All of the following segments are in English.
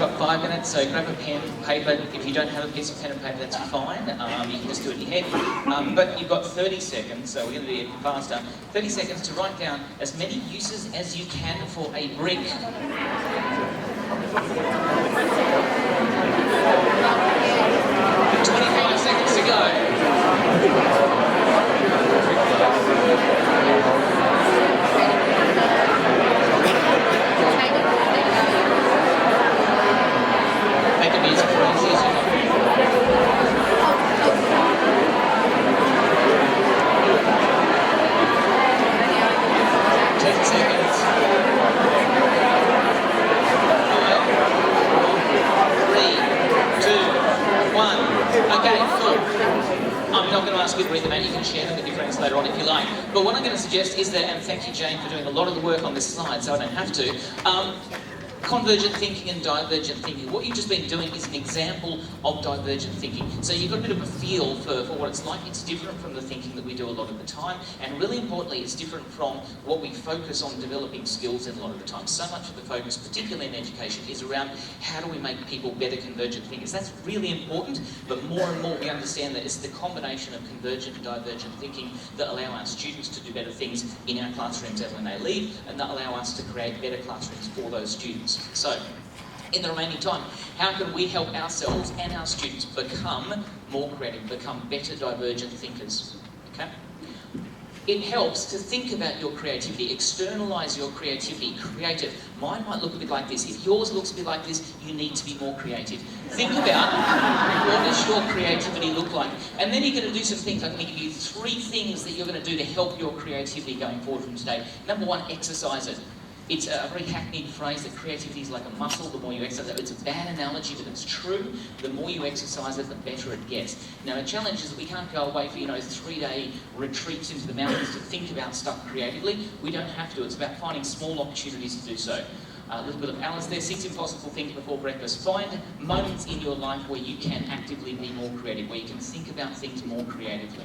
got 5 minutes, so grab a pen, paper. If you don't have a piece of pen and paper, that's fine. You can just do it in your head. But you've got 30 seconds, so we're going to do it faster. 30 seconds to write down as many uses as you can for a brick. 25 seconds to go. Make it easy for us, easy. 10 seconds. 5, 4, 3, 2, 1. Okay, cool. I'm not going to ask you to read them out. You can share them with your friends later on if you like. But what I'm going to suggest is that, and thank you, Jane, for doing a lot of the work on this slide, so I don't have to. Convergent thinking and divergent thinking. What you've just been doing is an example of divergent thinking. So you've got a bit of a feel for what it's like. It's different from the thinking that we do a lot of the time, and really importantly, it's different from what we focus on developing skills in a lot of the time. So much of the focus, particularly in education, is around how do we make people better convergent thinkers. That's really important, but more and more we understand that it's the combination of convergent and divergent thinking that allow our students to do better things in our classrooms and when they leave, and that allow us to create better classrooms for those students. So, in the remaining time, how can we help ourselves and our students become more creative, become better divergent thinkers? Okay? It helps to think about your creativity, externalise your creativity, creative. Mine might look a bit like this. If yours looks a bit like this, you need to be more creative. Think about what does your creativity look like? And then you're going to do some things. I'm going to give you 3 things that you're going to do to help your creativity going forward from today. Number 1, exercise it. It's a very hackneyed phrase that creativity is like a muscle. The more you exercise it, it's a bad analogy, but it's true. The more you exercise it, the better it gets. Now, the challenge is that we can't go away for 3-day retreats into the mountains to think about stuff creatively. We don't have to. It's about finding small opportunities to do so. A little bit of Alice there, 6 impossible things before breakfast. Find moments in your life where you can actively be more creative, where you can think about things more creatively.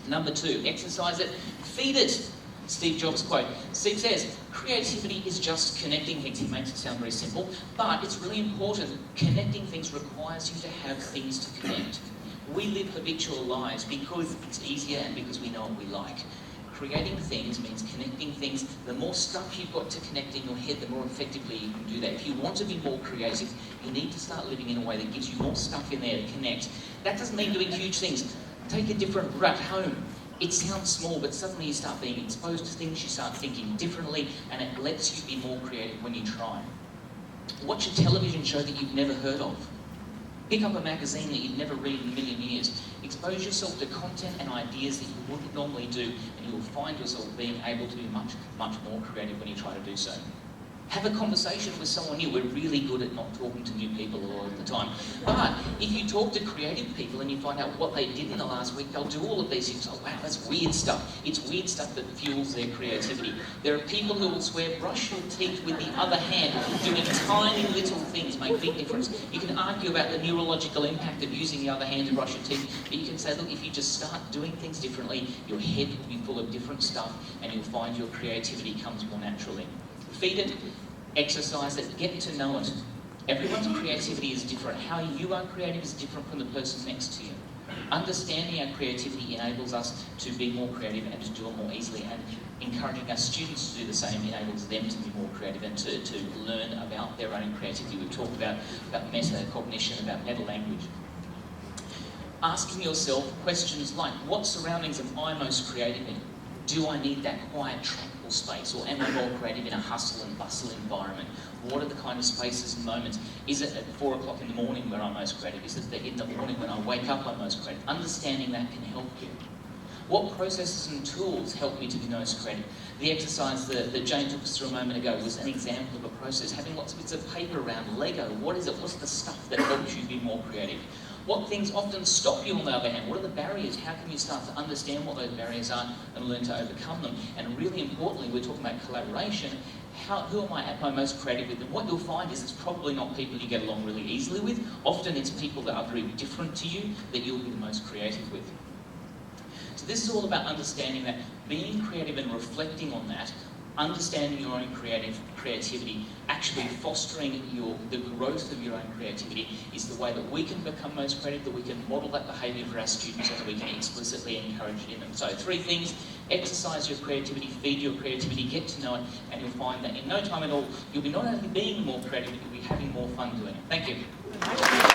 Number 2, exercise it, feed it. Steve Jobs quote. Steve says, creativity is just connecting things. He makes it sound very simple, but it's really important. Connecting things requires you to have things to connect. We live habitual lives because it's easier and because we know what we like. Creating things means connecting things. The more stuff you've got to connect in your head, the more effectively you can do that. If you want to be more creative, you need to start living in a way that gives you more stuff in there to connect. That doesn't mean doing huge things. Take a different route home. It sounds small, but suddenly you start being exposed to things, you start thinking differently, and it lets you be more creative when you try. Watch a television show that you've never heard of. Pick up a magazine that you'd never read in a million years. Expose yourself to content and ideas that you wouldn't normally do, and you'll find yourself being able to be much, much more creative when you try to do so. Have a conversation with someone new. We're really good at not talking to new people a lot of the time. But if you talk to creative people and you find out what they did in the last week, they'll do all of these things. Oh wow, that's weird stuff. It's weird stuff that fuels their creativity. There are people who will swear brush your teeth with the other hand, doing tiny little things make big difference. You can argue about the neurological impact of using the other hand to brush your teeth, but you can say, look, if you just start doing things differently, your head will be full of different stuff and you'll find your creativity comes more naturally. Feed it, exercise it, get to know it. Everyone's creativity is different. How you are creative is different from the person next to you. Understanding our creativity enables us to be more creative and to do it more easily, and encouraging our students to do the same enables them to be more creative and to learn about their own creativity. We've talked about metacognition, about meta language. Asking yourself questions like, what surroundings am I most creative in? Do I need that quiet, tranquil space, or am I more creative in a hustle and bustle environment? What are the kind of spaces and moments? Is it at 4 o'clock in the morning where I'm most creative? Is it in the morning when I wake up I'm most creative? Understanding that can help you. What processes and tools help me to be most creative? The exercise that Jane took us through a moment ago was an example of a process. Having lots of bits of paper around, Lego, what is it? What's the stuff that helps you be more creative? What things often stop you on the other hand? What are the barriers? How can you start to understand what those barriers are and learn to overcome them? And really importantly, we're talking about collaboration. Who am I at my most creative with? And what you'll find is it's probably not people you get along really easily with. Often it's people that are very different to you that you'll be the most creative with. So this is all about understanding that, being creative and reflecting on that understanding your own creativity, actually fostering the growth of your own creativity is the way that we can become most creative, that we can model that behaviour for our students so that we can explicitly encourage it in them. So 3 things: exercise your creativity, feed your creativity, get to know it, and you'll find that in no time at all, you'll be not only being more creative, but you'll be having more fun doing it. Thank you.